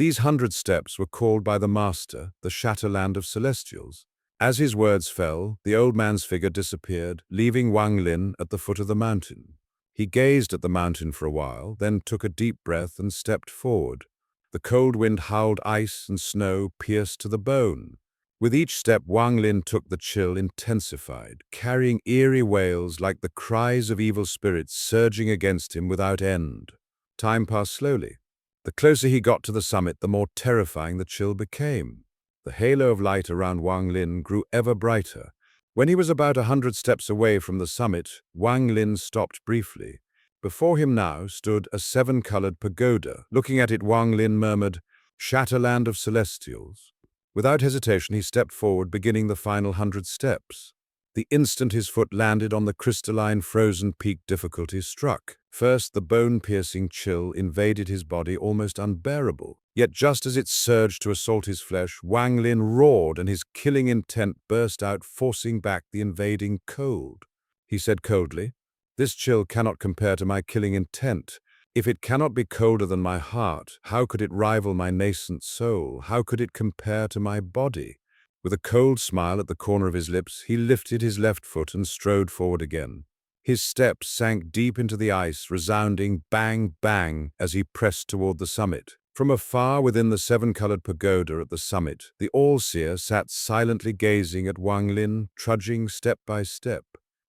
These 100 steps were called by the master the Shatterland of Celestials. As his words fell, the old man's figure disappeared, leaving Wang Lin at the foot of the mountain. He gazed at the mountain for a while, then took a deep breath and stepped forward. The cold wind howled ice and snow pierced to the bone. With each step Wang Lin took, the chill intensified, carrying eerie wails like the cries of evil spirits surging against him without end. Time passed slowly. The closer he got to the summit, the more terrifying the chill became. The halo of light around Wang Lin grew ever brighter. When he was about 100 steps away from the summit, Wang Lin stopped briefly. Before him now stood a seven-colored pagoda. Looking at it, Wang Lin murmured, "Shatterland of Celestials." Without hesitation, he stepped forward, beginning the final 100 steps. The instant his foot landed on the crystalline frozen peak, difficulty struck. First, the bone-piercing chill invaded his body, almost unbearable. Yet just as it surged to assault his flesh, Wang Lin roared and his killing intent burst out, forcing back the invading cold. He said coldly, "This chill cannot compare to my killing intent. If it cannot be colder than my heart, how could it rival my nascent soul? How could it compare to my body?" With a cold smile at the corner of his lips, he lifted his left foot and strode forward again. His steps sank deep into the ice, resounding bang, bang as he pressed toward the summit. From afar within the seven-colored pagoda at the summit, the All-Seer sat silently gazing at Wang Lin, trudging step by step.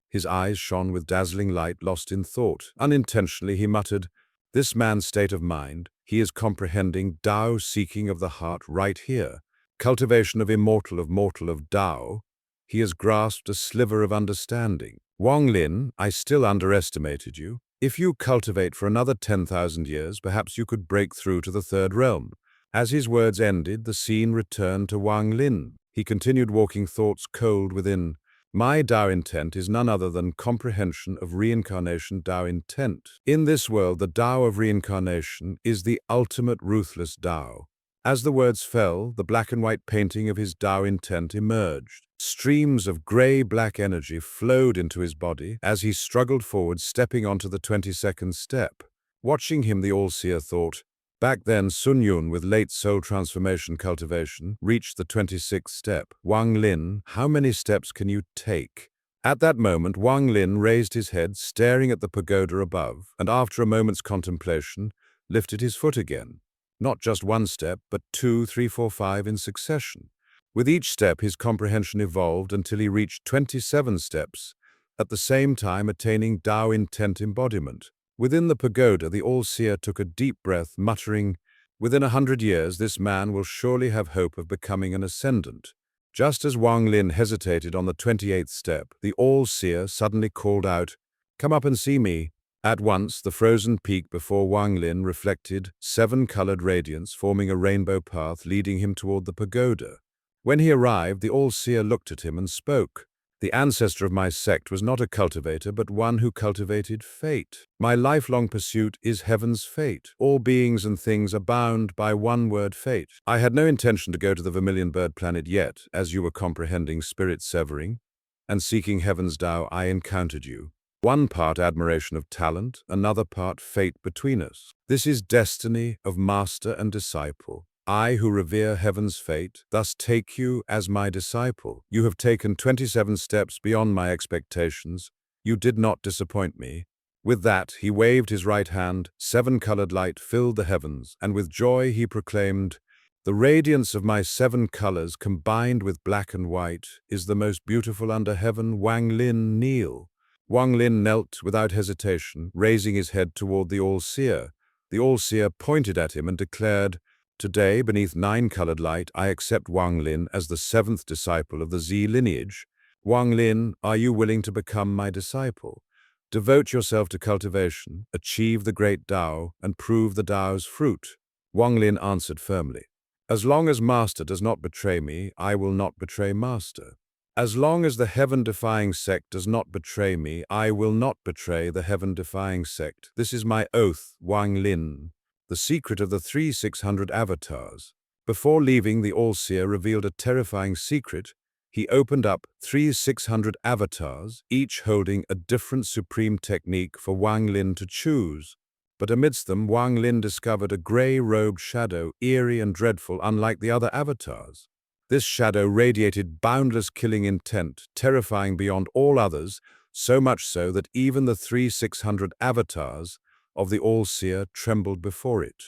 His eyes shone with dazzling light, lost in thought. Unintentionally, he muttered, "This man's state of mind, he is comprehending Dao seeking of the heart right here. Cultivation of immortal, of mortal, of Dao. He has grasped a sliver of understanding. Wang Lin, I still underestimated you. If you cultivate for another 10,000 years, perhaps you could break through to the third realm." As his words ended, the scene returned to Wang Lin. He continued walking, thoughts cold within. My Dao intent is none other than comprehension of reincarnation Dao intent. In this world, the Dao of reincarnation is the ultimate ruthless Dao. As the words fell, the black and white painting of his Dao intent emerged. Streams of gray-black energy flowed into his body as he struggled forward, stepping onto the 22nd step. Watching him, the All-Seer thought, back then Sun Yun, with late soul transformation cultivation, reached the 26th step. Wang Lin, how many steps can you take? At that moment, Wang Lin raised his head, staring at the pagoda above, and after a moment's contemplation, lifted his foot again. Not just one step, but 2, 3, 4, 5 in succession. With each step, his comprehension evolved until he reached 27 steps, at the same time attaining Dao intent embodiment. Within the pagoda, the All-Seer took a deep breath, muttering, "Within 100 years, this man will surely have hope of becoming an ascendant." Just as Wang Lin hesitated on the 28th step, the All-Seer suddenly called out, "Come up and see me." At once, the frozen peak before Wang Lin reflected seven-colored radiance, forming a rainbow path leading him toward the pagoda. When he arrived, the All-Seer looked at him and spoke. "The ancestor of my sect was not a cultivator, but one who cultivated fate. My lifelong pursuit is heaven's fate. All beings and things are bound by one word, fate. I had no intention to go to the Vermilion Bird Planet yet, as you were comprehending spirit severing and seeking heaven's Tao. I encountered you. One part admiration of talent, another part fate between us. This is destiny of master and disciple. I, who revere heaven's fate, thus take you as my disciple. You have taken 27 steps beyond my expectations. You did not disappoint me." With that, he waved his right hand, seven-colored light filled the heavens, and with joy he proclaimed, "The radiance of my 7 colors combined with black and white is the most beautiful under heaven. Wang Lin, kneel." Wang Lin knelt without hesitation, raising his head toward the All-Seer. The All-Seer pointed at him and declared, "Today, beneath 9-colored light, I accept Wang Lin as the 7th disciple of the Zi Lineage. Wang Lin, are you willing to become my disciple? Devote yourself to cultivation, achieve the great Dao, and prove the Dao's fruit." Wang Lin answered firmly, "As long as Master does not betray me, I will not betray Master. As long as the heaven-defying sect does not betray me, I will not betray the heaven-defying sect. This is my oath, Wang Lin." The secret of the 3600 avatars. Before leaving, the All-Seer revealed a terrifying secret. He opened up 3600 avatars, each holding a different supreme technique for Wang Lin to choose. But amidst them, Wang Lin discovered a grey-robed shadow, eerie and dreadful, unlike the other avatars. This shadow radiated boundless killing intent, terrifying beyond all others, so much so that even the 600 avatars of the All-Seer trembled before it.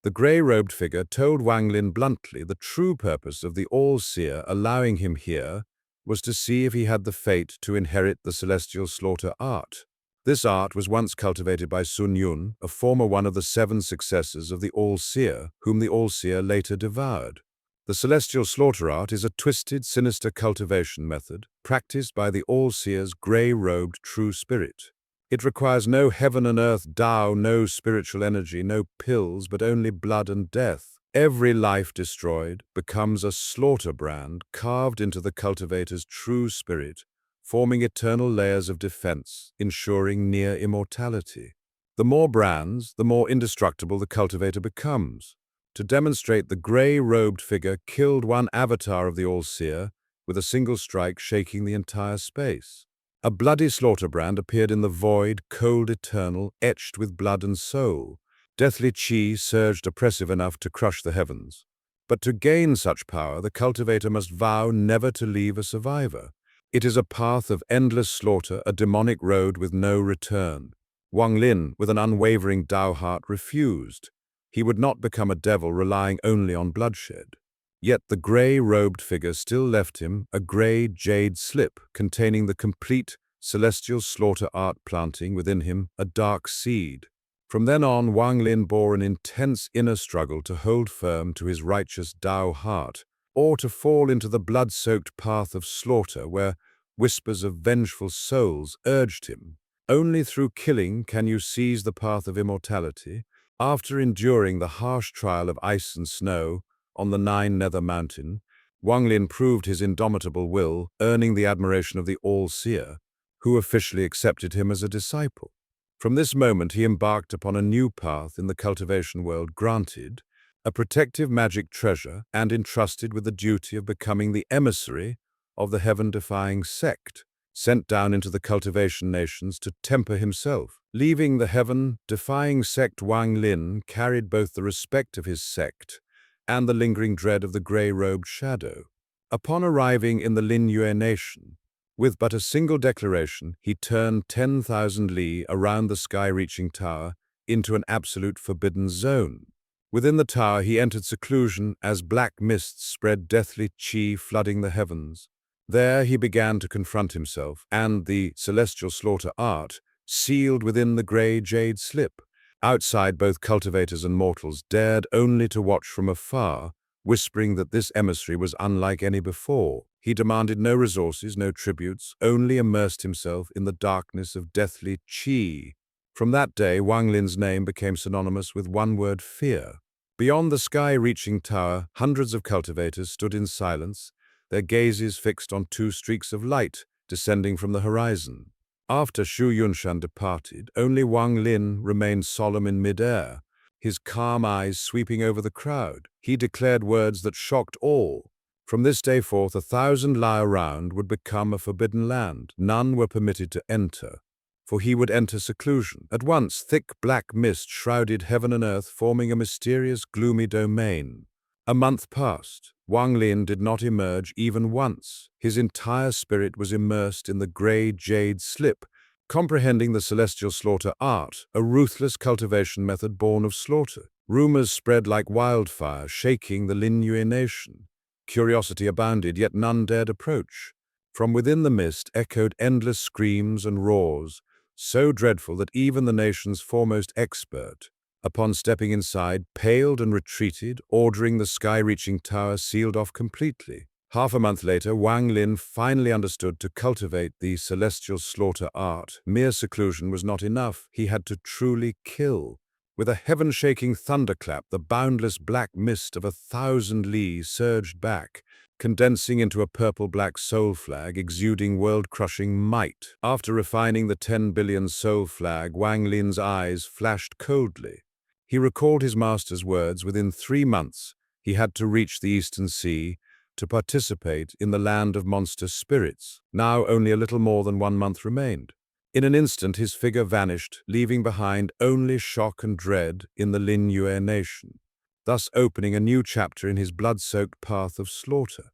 The grey-robed figure told Wang Lin bluntly the true purpose of the All-Seer allowing him here was to see if he had the fate to inherit the celestial slaughter art. This art was once cultivated by Sun Yun, a former one of the 7 successors of the All-Seer, whom the All-Seer later devoured. The celestial slaughter art is a twisted, sinister cultivation method practiced by the All-Seer's grey-robed true spirit. It requires no heaven and earth Dao, no spiritual energy, no pills, but only blood and death. Every life destroyed becomes a slaughter brand carved into the cultivator's true spirit, forming eternal layers of defense, ensuring near immortality. The more brands, the more indestructible the cultivator becomes. To demonstrate, the grey-robed figure killed one avatar of the All-Seer with a single strike, shaking the entire space. A bloody slaughter brand appeared in the void, cold eternal, etched with blood and soul. Deathly chi surged oppressive enough to crush the heavens. But to gain such power, the cultivator must vow never to leave a survivor. It is a path of endless slaughter, a demonic road with no return. Wang Lin, with an unwavering Dao Heart, refused. He would not become a devil relying only on bloodshed. Yet the grey-robed figure still left him a grey jade slip containing the complete celestial slaughter art, planting within him a dark seed. From then on, Wang Lin bore an intense inner struggle to hold firm to his righteous Dao Heart, or to fall into the blood-soaked path of slaughter where whispers of vengeful souls urged him. Only through killing can you seize the path of immortality. After enduring the harsh trial of ice and snow on the 9 Nether Mountain, Wang Lin proved his indomitable will, earning the admiration of the All-Seer, who officially accepted him as a disciple. From this moment he embarked upon a new path in the cultivation world, granted a protective magic treasure and entrusted with the duty of becoming the emissary of the heaven-defying sect, sent down into the cultivation nations to temper himself. Leaving the heaven-defying sect, Wang Lin carried both the respect of his sect and the lingering dread of the grey-robed shadow. Upon arriving in the Lin Yue nation, with but a single declaration, he turned 10,000 li around the sky-reaching tower into an absolute forbidden zone. Within the tower he entered seclusion as black mists spread deathly chi flooding the heavens. There he began to confront himself and the celestial slaughter art, sealed within the grey jade slip. Outside, both cultivators and mortals dared only to watch from afar, whispering that this emissary was unlike any before. He demanded no resources, no tributes, only immersed himself in the darkness of deathly chi. From that day, Wang Lin's name became synonymous with one word: fear. Beyond the sky-reaching tower, hundreds of cultivators stood in silence, their gazes fixed on 2 streaks of light descending from the horizon. After Shu Yunshan departed, only Wang Lin remained solemn in mid-air, his calm eyes sweeping over the crowd. He declared words that shocked all. From this day forth, 1,000 li around would become a forbidden land. None were permitted to enter, for he would enter seclusion. At once, thick black mist shrouded heaven and earth, forming a mysterious, gloomy domain. A month passed. Wang Lin did not emerge even once. His entire spirit was immersed in the grey jade slip, comprehending the celestial slaughter art, a ruthless cultivation method born of slaughter. Rumors spread like wildfire, shaking the Lin Yue nation. Curiosity abounded, yet none dared approach. From within the mist echoed endless screams and roars, so dreadful that even the nation's foremost expert, upon stepping inside, paled and retreated, ordering the sky-reaching tower sealed off completely. Half a month later, Wang Lin finally understood to cultivate the celestial slaughter art. Mere seclusion was not enough. He had to truly kill. With a heaven-shaking thunderclap, the boundless black mist of 1,000 li surged back, condensing into a purple-black soul flag exuding world-crushing might. After refining the 10 billion soul flag, Wang Lin's eyes flashed coldly. He recalled his master's words: within 3 months, he had to reach the Eastern Sea to participate in the land of monster spirits. Now only a little more than 1 month remained. In an instant his figure vanished, leaving behind only shock and dread in the Lin Yue nation, thus opening a new chapter in his blood-soaked path of slaughter.